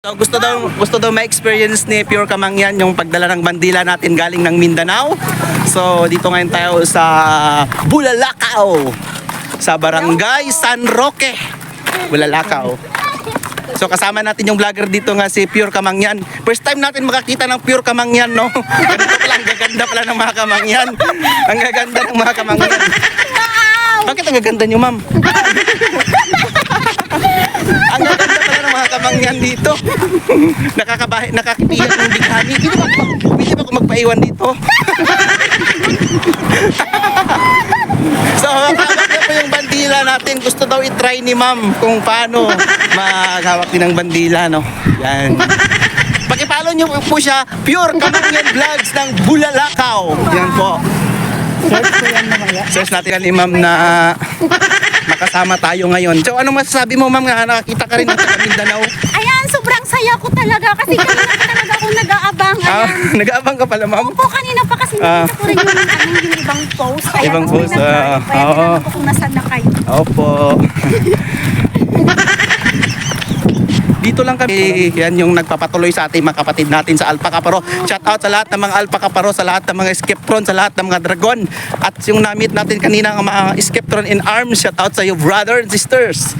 So, gusto daw ma-experience ni Pure Kamangyan yung pagdala ng bandila natin galing ng Mindanao. So dito ngayon tayo sa Bulalakaw, sa Barangay San Roque, Bulalakaw. So kasama natin yung vlogger dito nga si Pure Kamangyan. First time natin makakita ng Pure Kamangyan, no? Gaganda pala ng mga Kamangyan. Ang gaganda ng mga Kamangyan. Bakit ang gaganda nyo, ma'am? Ang gaganda pala ng mga Kamangyan dito. Nakakitiyak ng bighani. Pwede ba ako magpaiwan dito? So, hawak niya po yung bandila natin. Gusto daw i-try ni ma'am kung paano maghawak din ng bandila, no? Yan. Pag-follow niyo po siya, Pure Kamangyan Vlogs ng Bulalakaw. Yan po. Search natin ni ma'am na makasama tayo ngayon. So, anong masasabi mo, ma'am? Nakakita ka rin ng taga Mindanao. Ayan, sobrang saya ko talaga kasi kanina pa talaga ako nag-aabang. Ayan. Nag-aabang ka pala, ma'am? Opo, kanina pa kasi nakita ko rin yung ibang post. Kaya Ibang ako post, nag-drive. Kaya oo. tinanong ko kung nasaan na kayo. Opo. Dito lang kami, yan yung nagpapatuloy sa ating mga kapatid natin sa Alpha Kaparo. Shout out sa lahat ng mga Alpha Kaparo, sa lahat ng mga Skeptron, sa lahat ng mga Dragon. At yung na-meet natin kanina ng mga Skeptron in arms, shout out sa you brother and sisters.